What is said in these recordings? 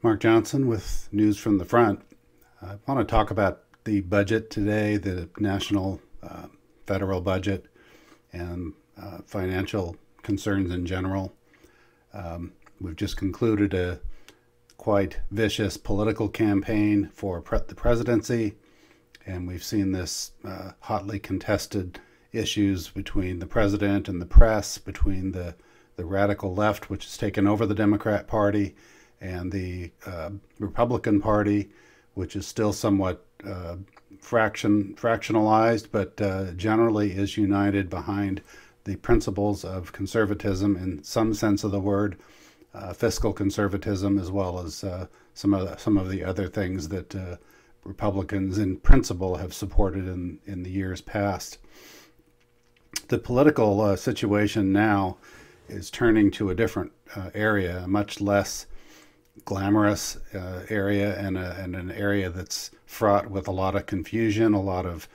Mark Johnson with News from the Front. I want to talk about the budget today, the national federal budget, and financial concerns in general. We've just concluded a quite vicious political campaign for the presidency, and we've seen this hotly contested issues between the president and the press, between the radical left, which has taken over the Democrat Party, and the Republican Party, which is still somewhat fractionalized, but generally is united behind the principles of conservatism in some sense of the word, fiscal conservatism, as well as some of the other things that Republicans in principle have supported in the years past. The political situation now is turning to a different area, a much less glamorous area, and an area that's fraught with a lot of confusion, a lot of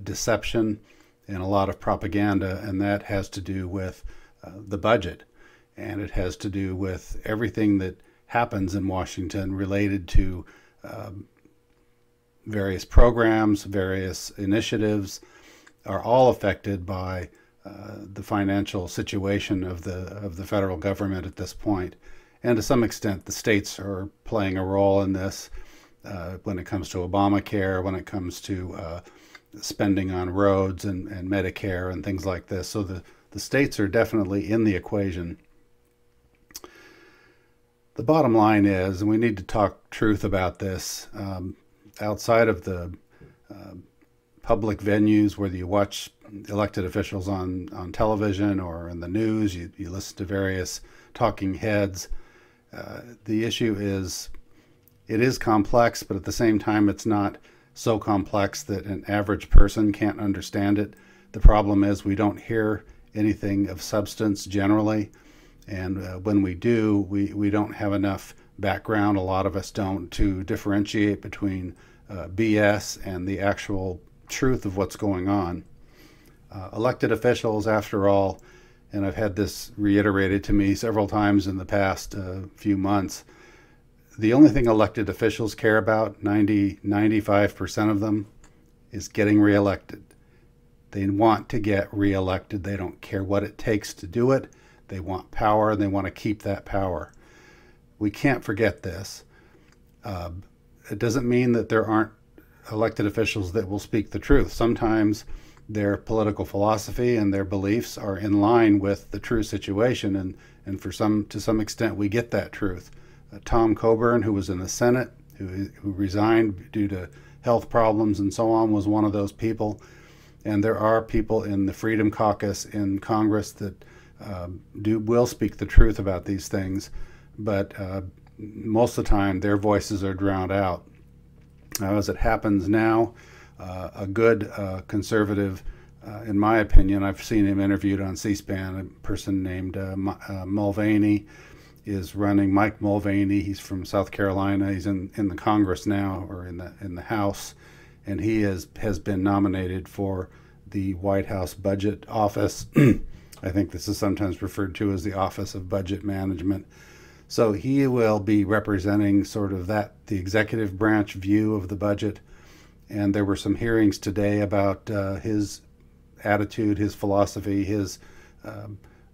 deception, and a lot of propaganda, and that has to do with the budget, and it has to do with everything that happens in Washington related to various programs, various initiatives, are all affected by the financial situation of the federal government at this point. And to some extent, the states are playing a role in this when it comes to Obamacare, when it comes to spending on roads and Medicare and things like this. So the states are definitely in the equation. The bottom line is, and we need to talk truth about this, outside of the public venues, whether you watch elected officials on television or in the news, you listen to various talking heads, the issue is, it is complex, but at the same time, it's not so complex that an average person can't understand it. The problem is we don't hear anything of substance generally, and when we do, we don't have enough background, a lot of us don't, to differentiate between BS and the actual truth of what's going on. Elected officials, after all, and I've had this reiterated to me several times in the past few months, the only thing elected officials care about, 95% of them, is getting reelected. They want to get reelected. They don't care what it takes to do it. They want power, and they want to keep that power. We can't forget this. It doesn't mean that there aren't elected officials that will speak the truth. Sometimes their political philosophy and their beliefs are in line with the true situation, and to some extent we get that truth. Tom Coburn, who was in the Senate, who resigned due to health problems and so on, was one of those people. And there are people in the Freedom Caucus in Congress that will speak the truth about these things, but most of the time their voices are drowned out. As it happens now, a good conservative, in my opinion, I've seen him interviewed on C-SPAN, a person named Mulvaney is running. Mike Mulvaney, he's from South Carolina. He's in the Congress now, or in the House, and he has been nominated for the White House Budget Office. I think this is sometimes referred to as the Office of Budget Management. So he will be representing sort of the executive branch view of the budget. And there were some hearings today about his attitude, his philosophy,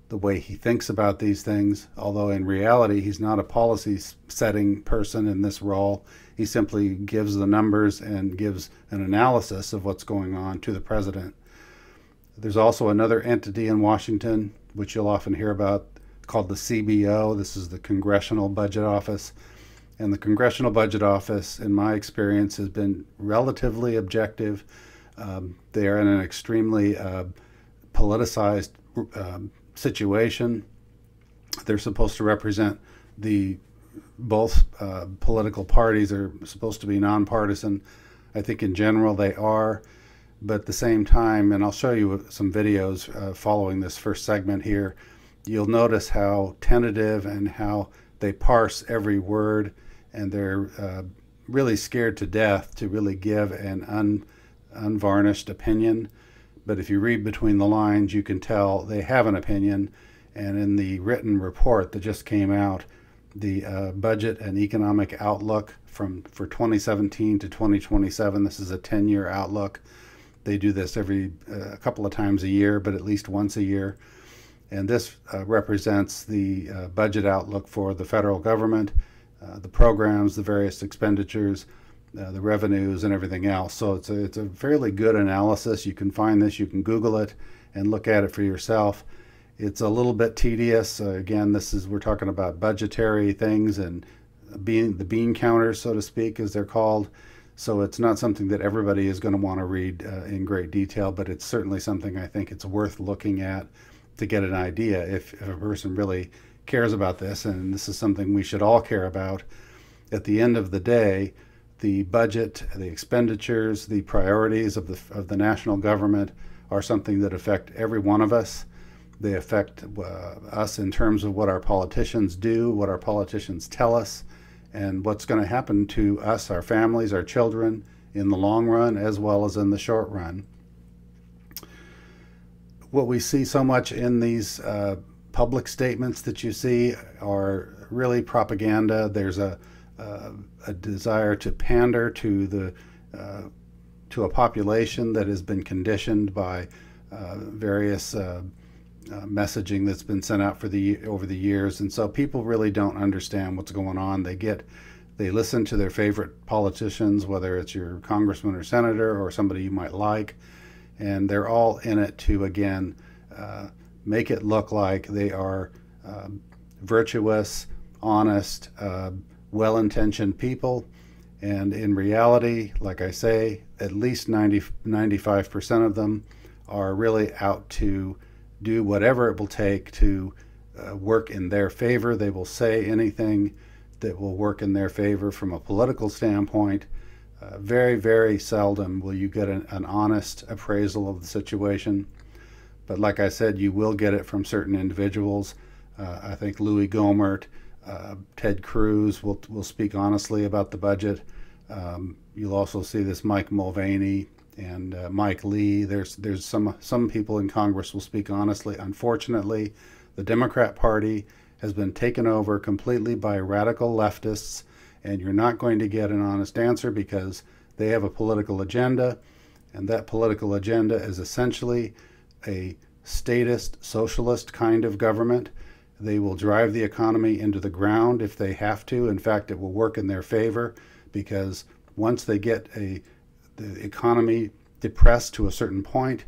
the way he thinks about these things. Although in reality, he's not a policy-setting person in this role. He simply gives the numbers and gives an analysis of what's going on to the president. There's also another entity in Washington, which you'll often hear about, called the CBO. This is the Congressional Budget Office. And the Congressional Budget Office, in my experience, has been relatively objective. They are in an extremely politicized situation. They're supposed to represent both political parties. Are supposed to be nonpartisan. I think in general they are, but at the same time, and I'll show you some videos following this first segment here, you'll notice how tentative and how they parse every word, and they're really scared to death to really give an unvarnished opinion. But if you read between the lines, you can tell they have an opinion. And in the written report that just came out, the budget and economic outlook for 2017 to 2027. This is a 10-year outlook. They do this every a couple of times a year, but at least once a year. And this represents the budget outlook for the federal government, the programs, the various expenditures, the revenues, and everything else. So it's a fairly good analysis. You can find this, you can Google it and look at it for yourself. It's a little bit tedious. Again, we're talking about budgetary things and the bean counters, so to speak, as they're called. So it's not something that everybody is going to want to read in great detail, but it's certainly something I think it's worth looking at to get an idea if a person really cares about this. And this is something we should all care about. At the end of the day, the budget, the expenditures, the priorities of the national government are something that affect every one of us. They affect us in terms of what our politicians do, what our politicians tell us, and what's going to happen to us, our families, our children in the long run as well as in the short run. What we see so much in these public statements that you see are really propaganda. There's a desire to pander to a population that has been conditioned by various messaging that's been sent out over the years, and so people really don't understand what's going on. They listen to their favorite politicians, whether it's your congressman or senator or somebody you might like, and they're all in it to again make it look like they are virtuous, honest, well-intentioned people. And in reality, like I say, at least 95% of them are really out to do whatever it will take to work in their favor. They will say anything that will work in their favor from a political standpoint. Very, very seldom will you get an honest appraisal of the situation. But like I said, you will get it from certain individuals. I think Louis Gohmert, Ted Cruz will speak honestly about the budget. You'll also see this Mike Mulvaney and Mike Lee. There's some people in Congress will speak honestly. Unfortunately, the Democrat Party has been taken over completely by radical leftists, and you're not going to get an honest answer because they have a political agenda, and that political agenda is essentially a statist, socialist kind of government. They will drive the economy into the ground if they have to. In fact, it will work in their favor because once they get the economy depressed to a certain point,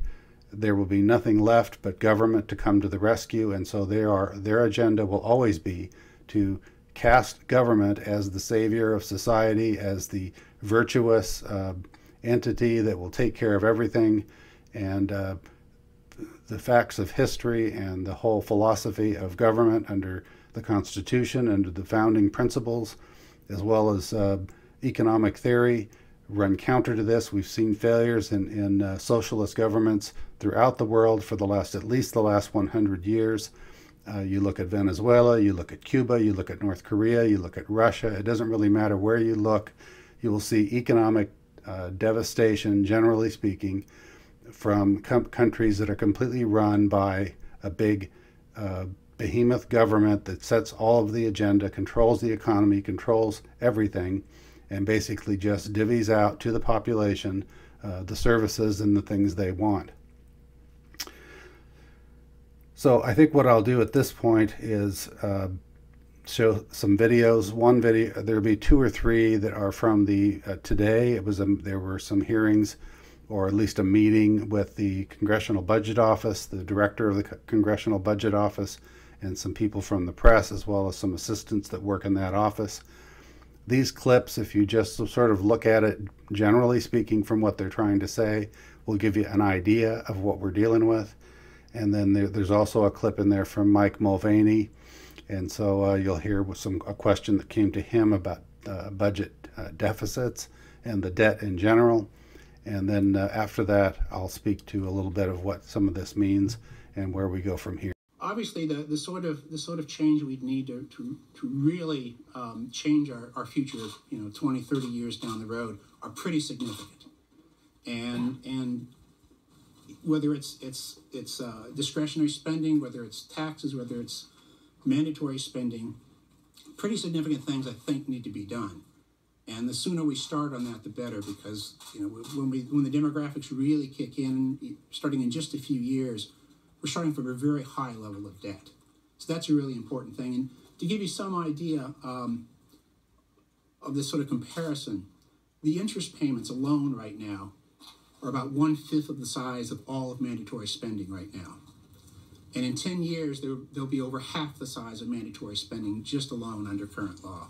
there will be nothing left but government to come to the rescue. And so their agenda will always be to cast government as the savior of society, as the virtuous entity that will take care of everything. And the facts of history and the whole philosophy of government under the Constitution, under the founding principles, as well as economic theory, run counter to this. We've seen failures in socialist governments throughout the world for at least the last 100 years. You look at Venezuela, you look at Cuba, you look at North Korea, you look at Russia. It doesn't really matter where you look. You will see economic devastation, generally speaking, from countries that are completely run by a big behemoth government that sets all of the agenda, controls the economy, controls everything, and basically just divvies out to the population the services and the things they want. So I think what I'll do at this point is show some videos. One video, there'll be 2 or 3 that are from the today. There were some hearings, or at least a meeting with the Congressional Budget Office, the director of the Congressional Budget Office, and some people from the press, as well as some assistants that work in that office. These clips, if you just sort of look at it, generally speaking, from what they're trying to say, will give you an idea of what we're dealing with. And then there's also a clip in there from Mike Mulvaney. And so you'll hear a question that came to him about budget deficits and the debt in general. And then after that, I'll speak to a little bit of what some of this means and where we go from here. Obviously, the sort of change we'd need to really change our future, 20, 30 years down the road, are pretty significant. And whether it's discretionary spending, whether it's taxes, whether it's mandatory spending, pretty significant things I think need to be done. And the sooner we start on that, the better, because when the demographics really kick in, starting in just a few years, we're starting from a very high level of debt. So that's a really important thing. And to give you some idea of this sort of comparison, the interest payments alone right now are about 1/5 of the size of all of mandatory spending right now. And in 10 years, there'll be over half the size of mandatory spending just alone under current law.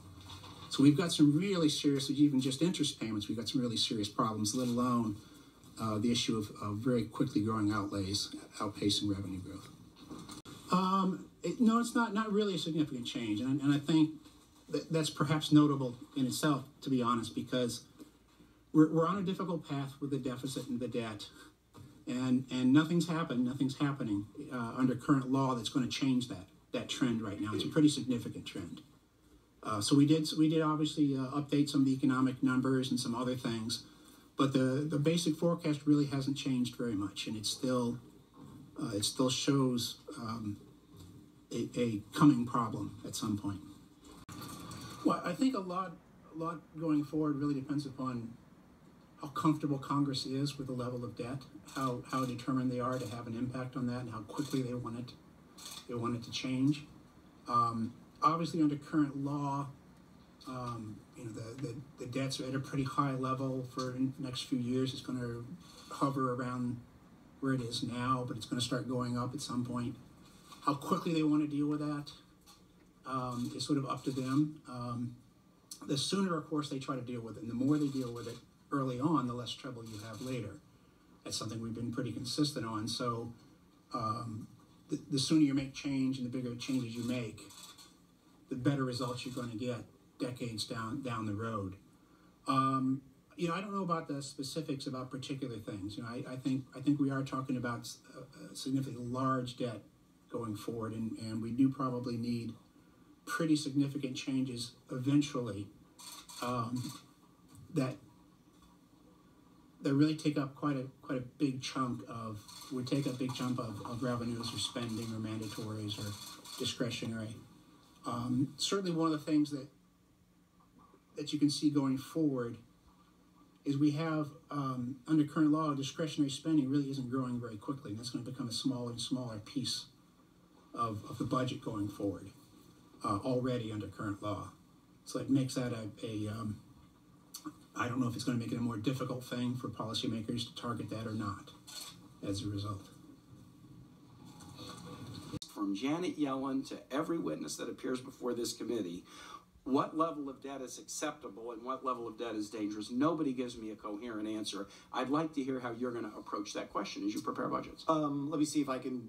So we've got some really serious, even just interest payments, we've got some really serious problems, let alone the issue of very quickly growing outlays outpacing revenue growth. No, it's not really a significant change. And I think that's perhaps notable in itself, to be honest, because we're on a difficult path with the deficit and the debt. And nothing's happening under current law that's going to change that trend right now. It's a pretty significant trend. So we did obviously update some of the economic numbers and some other things, but the basic forecast really hasn't changed very much, and it still shows a coming problem at some point. Well, I think a lot going forward really depends upon how comfortable Congress is with the level of debt, how determined they are to have an impact on that, and how quickly they want it to change. Obviously, under current law, the debts are at a pretty high level for the next few years. It's going to hover around where it is now, but it's going to start going up at some point. How quickly they want to deal with that is sort of up to them. The sooner, of course, they try to deal with it, and the more they deal with it early on, the less trouble you have later. That's something we've been pretty consistent on. So the sooner you make change and the bigger changes you make, the better results you're going to get decades down the road. I don't know about the specifics about particular things. I think we are talking about a significantly large debt going forward, and we do probably need pretty significant changes eventually that really take up quite a big chunk of revenues or spending or mandatories or discretionary. Certainly one of the things that you can see going forward is we have, under current law, discretionary spending really isn't growing very quickly, and that's going to become a smaller and smaller piece of the budget going forward, already under current law. So it makes that I don't know if it's going to make it a more difficult thing for policymakers to target that or not as a result. From Janet Yellen to every witness that appears before this committee, what level of debt is acceptable and what level of debt is dangerous? Nobody gives me a coherent answer. I'd like to hear how you're going to approach that question as you prepare budgets. Let me see if I can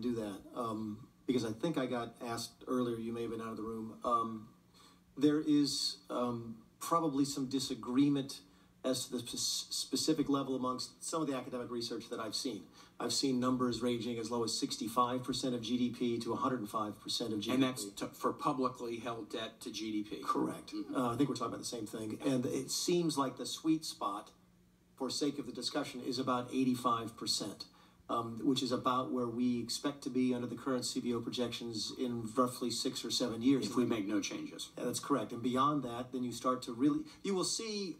do that. Because I think I got asked earlier. You may have been out of the room. There is probably some disagreement as to the specific level amongst some of the academic research that I've seen. I've seen numbers ranging as low as 65% of GDP to 105% of GDP. And that's for publicly held debt to GDP. Correct. I think we're talking about the same thing. And it seems like the sweet spot, for sake of the discussion, is about 85%. Which is about where we expect to be under the current CBO projections in roughly 6 or 7 years. If we make no changes. Yeah, that's correct. And beyond that, then you start to you will see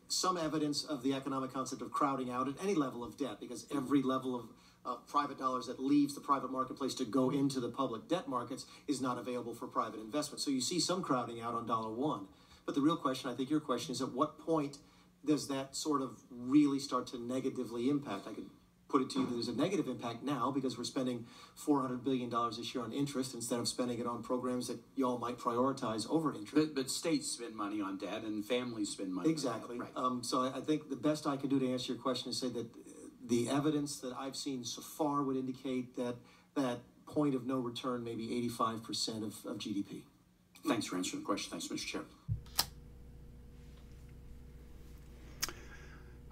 some evidence of the economic concept of crowding out at any level of debt, because every level of private dollars that leaves the private marketplace to go into the public debt markets is not available for private investment. So you see some crowding out on $1. But the real question, I think your question, is at what point does that sort of really start to negatively impact? I could put it to you that there's a negative impact now because we're spending $400 billion this year on interest instead of spending it on programs that y'all might prioritize over interest. But states spend money on debt and families spend money exactly. on debt. Right. So I think the best I can do to answer your question is say that the evidence that I've seen so far would indicate that that point of no return may be 85% of GDP. Thanks for answering the question. Thanks, Mr. Chair.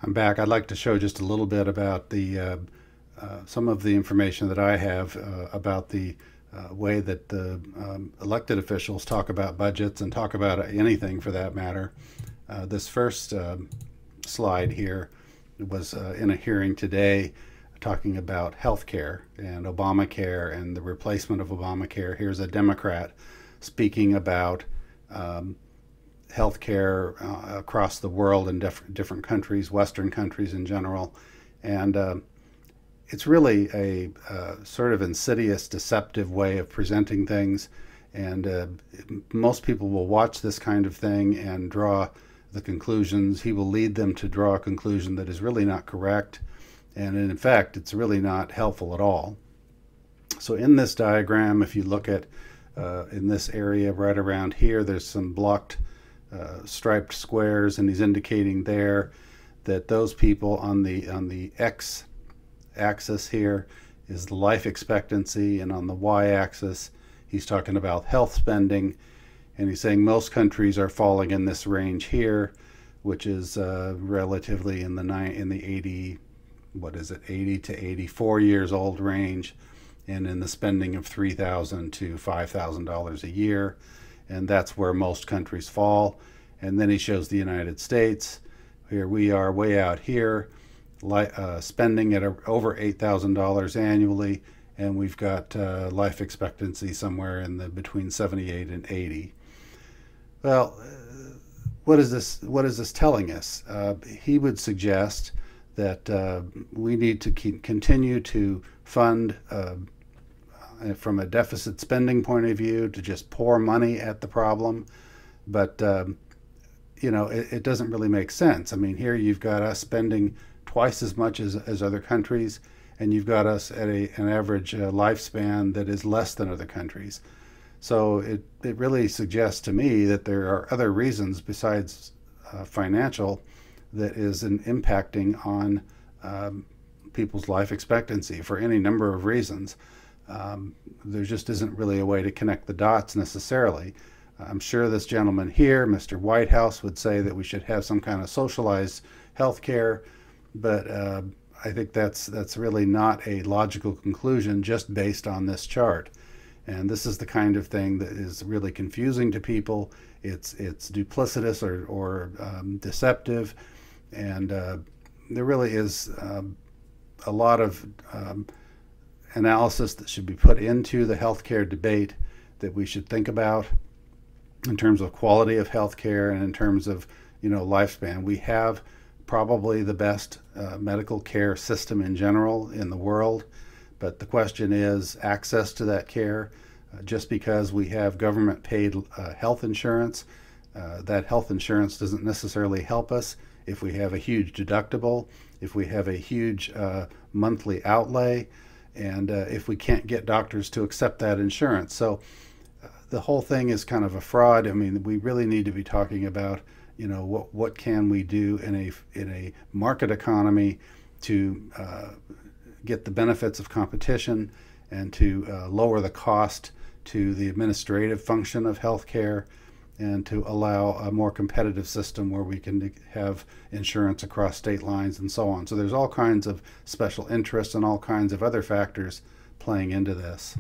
I'm back. I'd like to show just a little bit about the some of the information that I have about the way that the elected officials talk about budgets and talk about anything for that matter. This first slide here was in a hearing today talking about health care and Obamacare and the replacement of Obamacare. Here's a Democrat speaking about healthcare across the world in different countries, Western countries in general. And it's really a sort of insidious, deceptive way of presenting things. And most people will watch this kind of thing and draw the conclusions. He will lead them to draw a conclusion that is really not correct. And in fact, it's really not helpful at all. So in this diagram, if you look at in this area right around here, there's some blocked striped squares, and he's indicating there that those people on the X axis here is the life expectancy, and on the Y axis he's talking about health spending, and he's saying most countries are falling in this range here, which is relatively in the 80 to 84 years old range, and in the spending of $3,000 to $5,000 a year, and that's where most countries fall. And then he shows the United States. Here we are way out here, spending at over $8,000 annually, and we've got life expectancy somewhere in between 78 and 80. Well, what is this telling us? He would suggest that we need to continue to fund from a deficit spending point of view, to just pour money at the problem. But it doesn't really make sense. I mean, here you've got us spending twice as much as other countries, and you've got us at an average lifespan that is less than other countries. So it really suggests to me that there are other reasons besides financial that is impacting on people's life expectancy for any number of reasons. There just isn't really a way to connect the dots necessarily. I'm sure this gentleman here, Mr. Whitehouse, would say that we should have some kind of socialized health care, but I think that's really not a logical conclusion just based on this chart. And this is the kind of thing that is really confusing to people. It's duplicitous or deceptive, and there really is a lot of analysis that should be put into the healthcare debate that we should think about in terms of quality of healthcare and in terms of lifespan. We have probably the best medical care system in general in the world, but the question is access to that care. Just because we have government paid health insurance, that health insurance doesn't necessarily help us if we have a huge deductible, if we have a huge monthly outlay, and if we can't get doctors to accept that insurance. So the whole thing is kind of a fraud. I mean, we really need to be talking about, what can we do in a market economy to get the benefits of competition and to lower the cost to the administrative function of healthcare, and to allow a more competitive system where we can have insurance across state lines and so on. So there's all kinds of special interests and all kinds of other factors playing into this.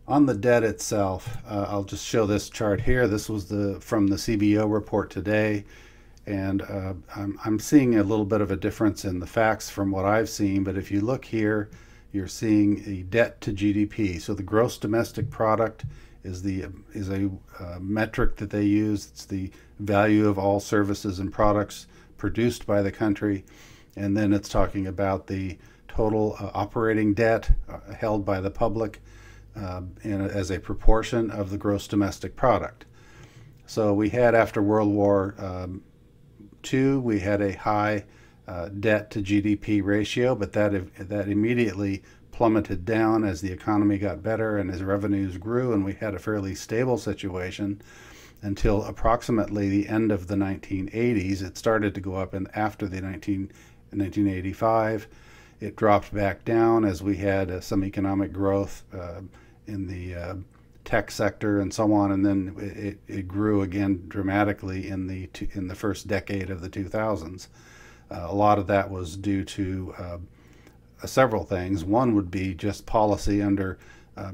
On the debt itself, I'll just show this chart here. This was from the CBO report today, and I'm seeing a little bit of a difference in the facts from what I've seen, but if you look here, you're seeing a debt to GDP. So the gross domestic product is a metric that they use. It's the value of all services and products produced by the country, and then it's talking about the total operating debt held by the public as a proportion of the gross domestic product. So we had, after World War II, we had a high debt to GDP ratio, but that immediately plummeted down as the economy got better and as revenues grew, and we had a fairly stable situation until approximately the end of the 1980s. It started to go up, and after the 1985, it dropped back down as we had some economic growth in the tech sector and so on, and then it grew again dramatically in the first decade of the 2000s. A lot of that was due to several things. One would be just policy under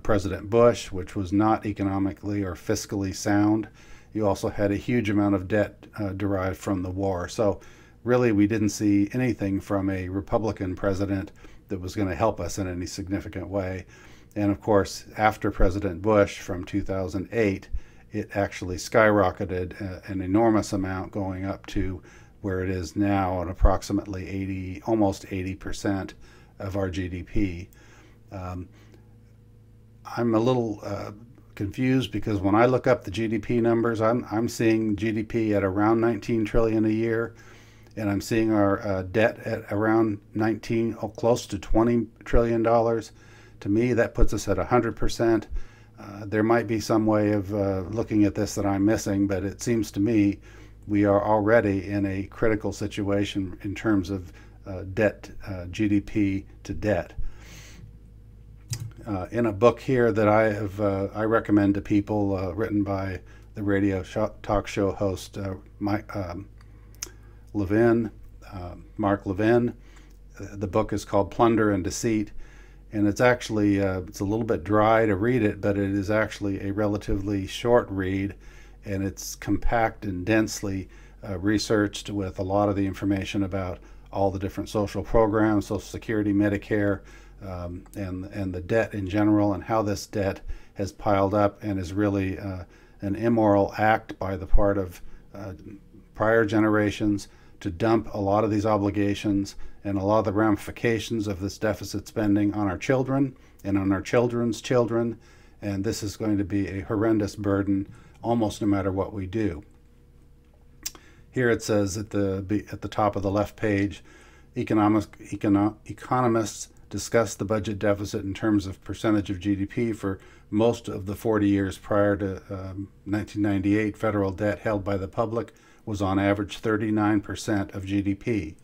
President Bush, which was not economically or fiscally sound. You also had a huge amount of debt derived from the war. So really we didn't see anything from a Republican president that was going to help us in any significant way. And of course, after President Bush from 2008, it actually skyrocketed an enormous amount, going up to where it is now at approximately 80, almost 80% of our GDP. I'm a little confused because when I look up the GDP numbers, I'm seeing GDP at around 19 trillion a year, and I'm seeing our debt at around 19, close to 20 trillion dollars. To me, that puts us at 100%. There might be some way of looking at this that I'm missing, but it seems to me we are already in a critical situation in terms of debt, GDP to debt. In a book here that I recommend to people, written by the radio talk show host Mark Levin. The book is called Plunder and Deceit, and it's actually it's a little bit dry to read it, but it is actually a relatively short read, and it's compact and densely researched with a lot of the information about all the different social programs, Social Security, Medicare, and the debt in general, and how this debt has piled up and is really an immoral act by the part of prior generations to dump a lot of these obligations and a lot of the ramifications of this deficit spending on our children and on our children's children. And this is going to be a horrendous burden almost no matter what we do. Here it says at the top of the left page, economists discuss the budget deficit in terms of percentage of GDP. For most of the 40 years prior to 1998, federal debt held by the public was on average 39% of GDP.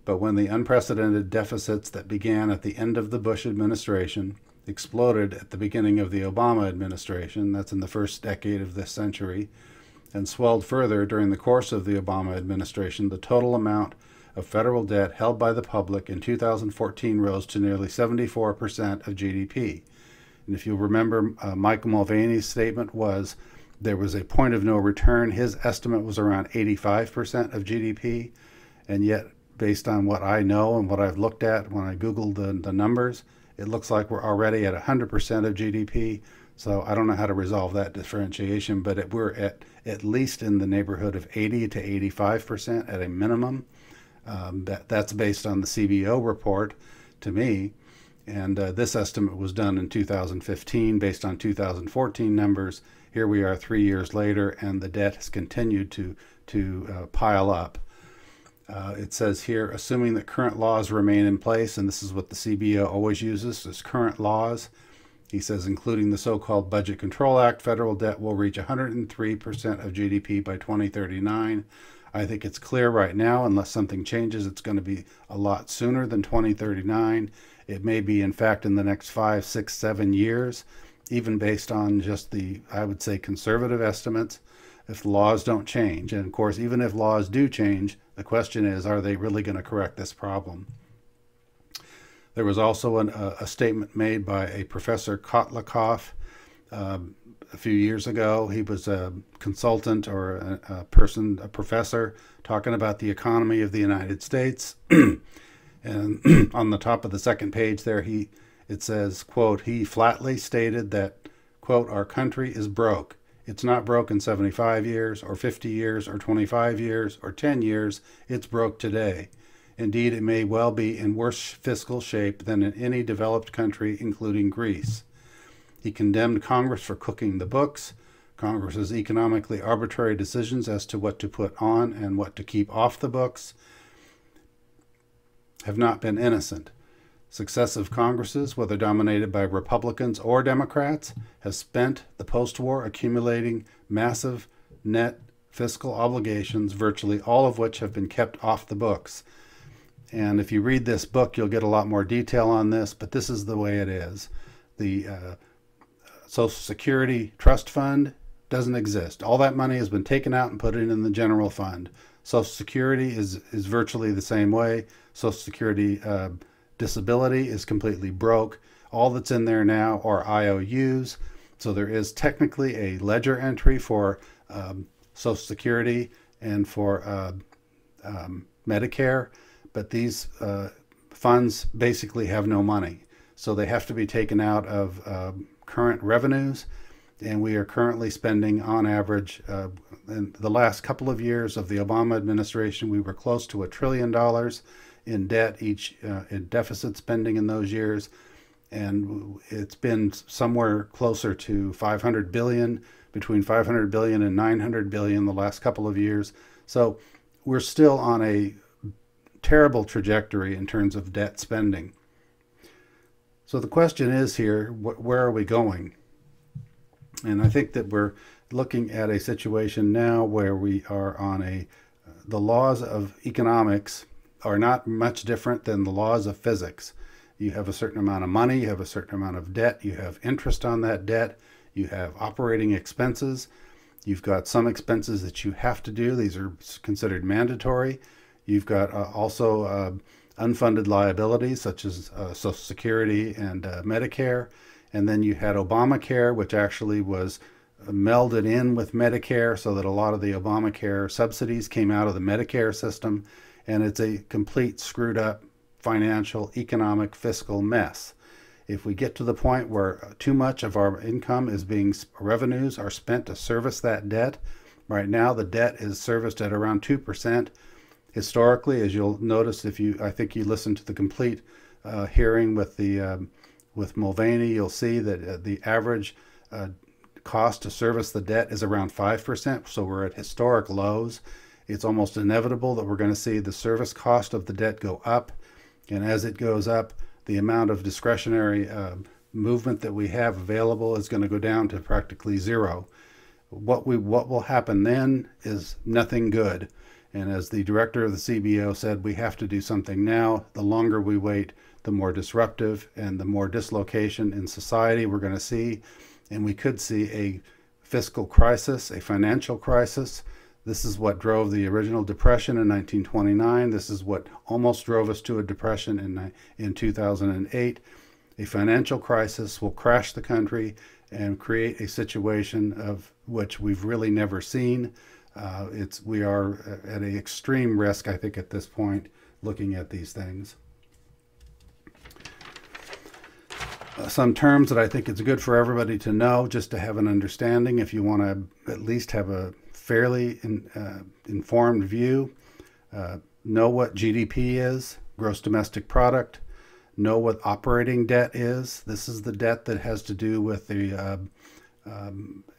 But when the unprecedented deficits that began at the end of the Bush administration exploded at the beginning of the Obama administration, that's in the first decade of this century, and swelled further during the course of the Obama administration, the total amount of federal debt held by the public in 2014 rose to nearly 74% of GDP. And if you remember, Michael Mulvaney's statement was there was a point of no return. His estimate was around 85% of GDP, and yet based on what I know and what I've looked at when I Googled the numbers, it looks like we're already at 100% of GDP. So I don't know how to resolve that differentiation, but we're at least in the neighborhood of 80 to 85% at a minimum. That's based on the CBO report to me. And this estimate was done in 2015 based on 2014 numbers. Here we are 3 years later, and the debt has continued to pile up. It says here, assuming that current laws remain in place, and this is what the CBO always uses, is current laws. He says, including the so-called Budget Control Act, federal debt will reach 103% of GDP by 2039. I think it's clear right now, unless something changes, it's going to be a lot sooner than 2039. It may be, in fact, in the next 5, 6, 7 years, even based on just the, I would say, conservative estimates, if laws don't change. And of course, even if laws do change, the question is, are they really going to correct this problem? There was also a statement made by a Professor Kotlikoff a few years ago. He was a consultant or a professor talking about the economy of the United States. And on the top of the second page there, it says, quote, he flatly stated that, quote, our country is broke. It's not broke in 75 years or 50 years or 25 years or 10 years. It's broke today. Indeed, it may well be in worse fiscal shape than in any developed country, including Greece. He condemned Congress for cooking the books. Congress's economically arbitrary decisions as to what to put on and what to keep off the books have not been innocent. Successive Congresses, whether dominated by Republicans or Democrats, have spent the post-war accumulating massive net fiscal obligations, virtually all of which have been kept off the books. And if you read this book, you'll get a lot more detail on this, but this is the way it is. The Social Security Trust Fund doesn't exist. All that money has been taken out and put in the general fund. Social Security is virtually the same way. Social Security disability is completely broke. All that's in there now are IOUs. So there is technically a ledger entry for Social Security and for Medicare, but these funds basically have no money. So they have to be taken out of current revenues. And we are currently spending on average, in the last couple of years of the Obama administration, we were close to $1 trillion in debt each, in deficit spending in those years. And it's been somewhere closer to 500 billion, between 500 billion and 900 billion the last couple of years. So we're still on a terrible trajectory in terms of debt spending. So the question is here, where are we going? And I think that we're looking at a situation now where we are on the laws of economics are not much different than the laws of physics. You have a certain amount of money, you have a certain amount of debt, you have interest on that debt, you have operating expenses, you've got some expenses that you have to do. These are considered mandatory. You've got also unfunded liabilities such as Social Security and Medicare. And then you had Obamacare, which actually was melded in with Medicare so that a lot of the Obamacare subsidies came out of the Medicare system. And it's a complete screwed up financial, economic, fiscal mess. If we get to the point where too much of our income is revenues are spent to service that debt, right now the debt is serviced at around 2%. Historically, as you'll notice I think you listened to the complete hearing with Mulvaney, you'll see that the average cost to service the debt is around 5%. So we're at historic lows. It's almost inevitable that we're going to see the service cost of the debt go up. And as it goes up, the amount of discretionary movement that we have available is going to go down to practically zero. What will happen then is nothing good. And as the director of the CBO said, we have to do something now. The longer we wait, the more disruptive and the more dislocation in society we're going to see. And we could see a fiscal crisis, a financial crisis. This is what drove the original depression in 1929. This is what almost drove us to a depression in 2008. A financial crisis will crash the country and create a situation of which we've really never seen. We are at an extreme risk, I think, at this point, looking at these things. Some terms that I think it's good for everybody to know, just to have an understanding if you want to at least have a fairly informed view. Know what GDP is, gross domestic product. Know what operating debt is. This is the debt that has to do with the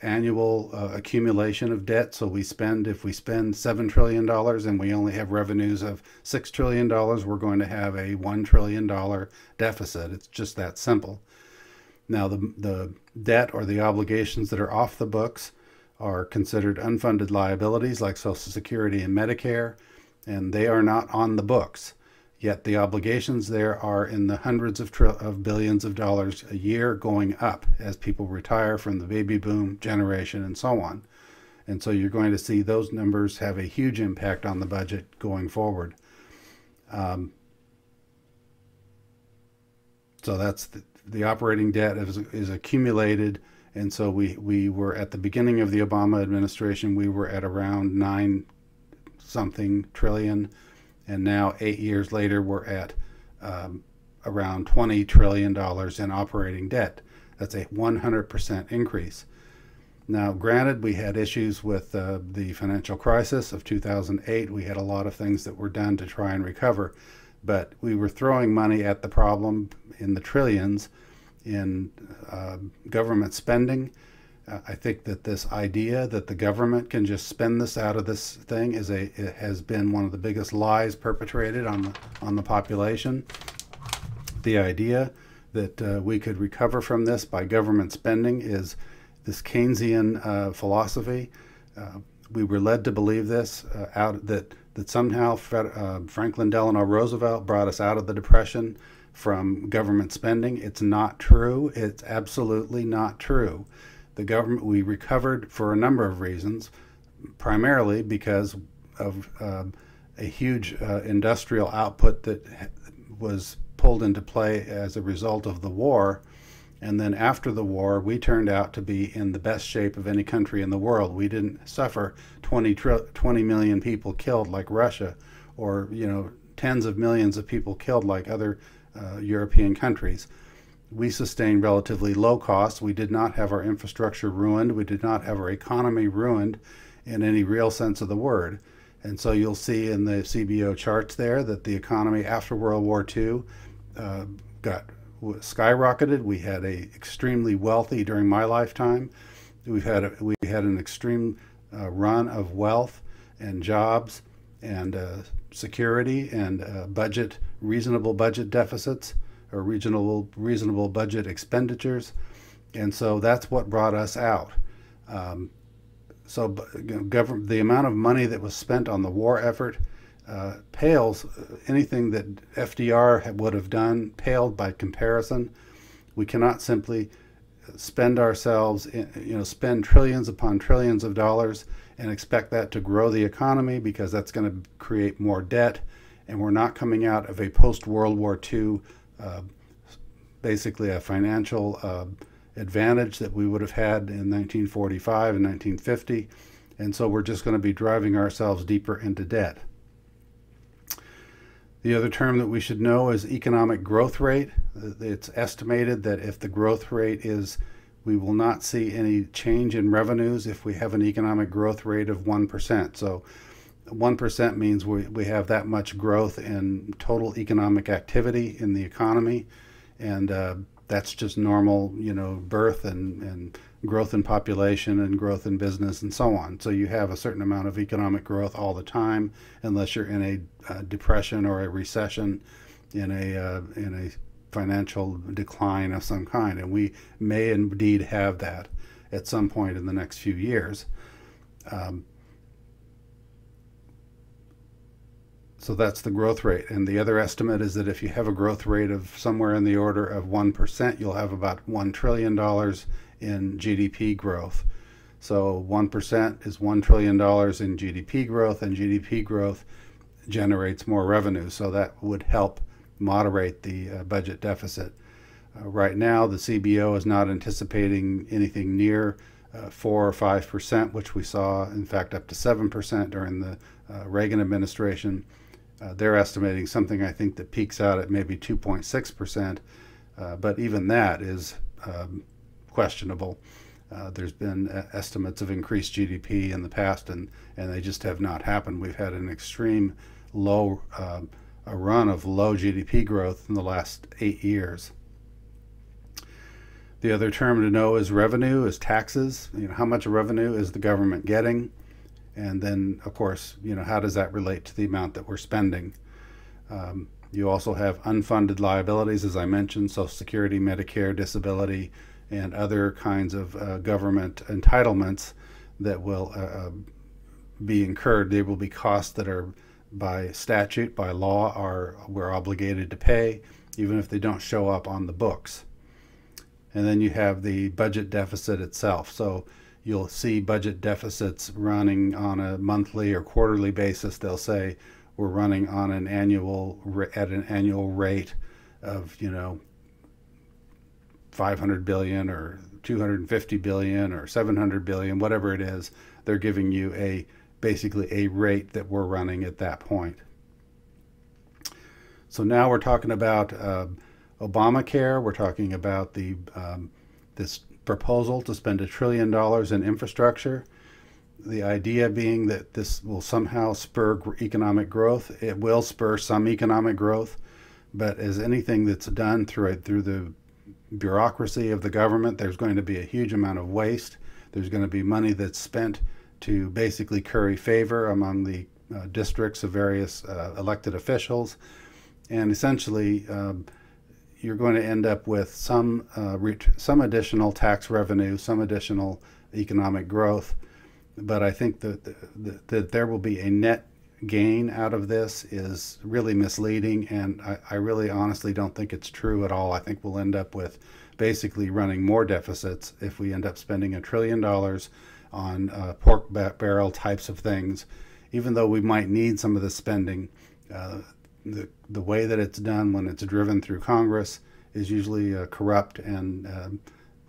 annual accumulation of debt. So if we spend $7 trillion and we only have revenues of $6 trillion, we're going to have a $1 trillion deficit. It's just that simple. Now, the debt or the obligations that are off the books are considered unfunded liabilities like Social Security and Medicare, and they are not on the books. Yet the obligations there are in the hundreds of billions of dollars a year, going up as people retire from the baby boom generation and so on. And so you're going to see those numbers have a huge impact on the budget going forward. So that's the operating debt is accumulated. And so we were at the beginning of the Obama administration, we were at around 9-something trillion. And now 8 years later, we're at around $20 trillion in operating debt. That's a 100% increase. Now, granted, we had issues with the financial crisis of 2008. We had a lot of things that were done to try and recover, but we were throwing money at the problem in the trillions in government spending. I think that this idea that the government can just spend this out of this thing it has been one of the biggest lies perpetrated on the population. The idea that we could recover from this by government spending is this Keynesian philosophy. We were led to believe this that somehow Franklin Delano Roosevelt brought us out of the Depression from government spending. It's not true. It's absolutely not true. The government, we recovered for a number of reasons, primarily because of a huge industrial output that was pulled into play as a result of the war. And then after the war, we turned out to be in the best shape of any country in the world. We didn't suffer 20 million people killed like Russia, or tens of millions of people killed like other European countries. we sustained relatively low costs. We did not have our infrastructure ruined. We did not have our economy ruined in any real sense of the word. And so you'll see in the CBO charts there that the economy after World War II got skyrocketed. We had a extremely wealthy during my lifetime. We had an extreme run of wealth and jobs and security and reasonable budget deficits or reasonable budget expenditures, and so that's what brought us out. The amount of money that was spent on the war effort pales, anything that FDR would have done paled by comparison. We cannot simply spend trillions upon trillions of dollars and expect that to grow the economy, because that's going to create more debt, and we're not coming out of a post-World War II basically a financial advantage that we would have had in 1945 and 1950, and so we're just going to be driving ourselves deeper into debt. The other term that we should know is economic growth rate. It's estimated that if the growth rate is, we will not see any change in revenues if we have an economic growth rate of 1%. So 1% means we have that much growth in total economic activity in the economy, and that's just normal, birth and growth in population and growth in business and so on. So you have a certain amount of economic growth all the time, unless you're in a depression or a recession, in a financial decline of some kind, and we may indeed have that at some point in the next few years. So that's the growth rate. And the other estimate is that if you have a growth rate of somewhere in the order of 1%, you'll have about $1 trillion in GDP growth. So 1% is $1 trillion in GDP growth, and GDP growth generates more revenue. So that would help moderate the budget deficit. Right now, the CBO is not anticipating anything near 4 or 5%, which we saw, in fact, up to 7% during the Reagan administration. They're estimating something, I think, that peaks out at maybe 2.6%, but even that is questionable. There's been estimates of increased GDP in the past, and they just have not happened. We've had an extreme low, a run of low GDP growth in the last 8 years. The other term to know is revenue, is taxes. How much revenue is the government getting? And then, of course, how does that relate to the amount that we're spending? You also have unfunded liabilities, as I mentioned, Social Security, Medicare, disability, and other kinds of government entitlements that will be incurred. There will be costs that are by statute, by law, we're obligated to pay, even if they don't show up on the books. And then you have the budget deficit itself. So you'll see budget deficits running on a monthly or quarterly basis. They'll say we're running on at an annual rate of 500 billion or 250 billion or 700 billion, whatever it is. They're giving you basically a rate that we're running at that point. So now we're talking about Obamacare. We're talking about this proposal to spend $1 trillion in infrastructure. The idea being that this will somehow spur economic growth. It will spur some economic growth, but as anything that's done through the bureaucracy of the government, there's going to be a huge amount of waste. There's going to be money that's spent to basically curry favor among the districts of various elected officials, and essentially you're going to end up with some additional tax revenue, some additional economic growth, but I think that there will be a net gain out of this is really misleading, and I really honestly don't think it's true at all. I think we'll end up with basically running more deficits if we end up spending $1 trillion on pork barrel types of things, even though we might need some of the spending. The way that it's done when it's driven through Congress is usually corrupt and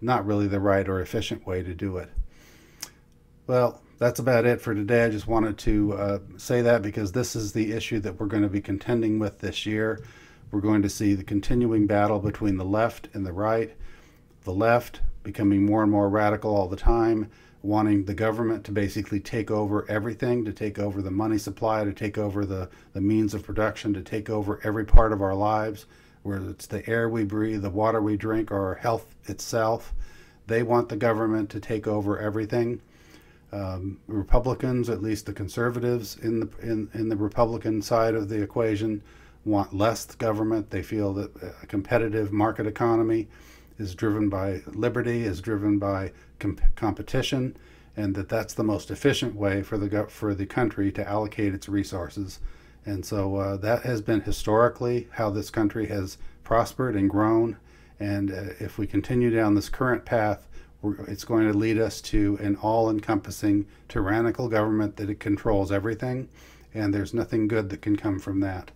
not really the right or efficient way to do it. Well, that's about it for today. I just wanted to say that because this is the issue that we're going to be contending with this year. we're going to see the continuing battle between the left and the right. The left becoming more and more radical all the time, wanting the government to basically take over everything, to take over the money supply, to take over the means of production, to take over every part of our lives, whether it's the air we breathe, the water we drink, or our health itself. They want the government to take over everything. Republicans, at least the conservatives in the Republican side of the equation, want less government. They feel that a competitive market economy is driven by liberty, is driven by competition, and that's the most efficient way for the country to allocate its resources. And so that has been historically how this country has prospered and grown. And if we continue down this current path, it's going to lead us to an all-encompassing tyrannical government that it controls everything, and there's nothing good that can come from that.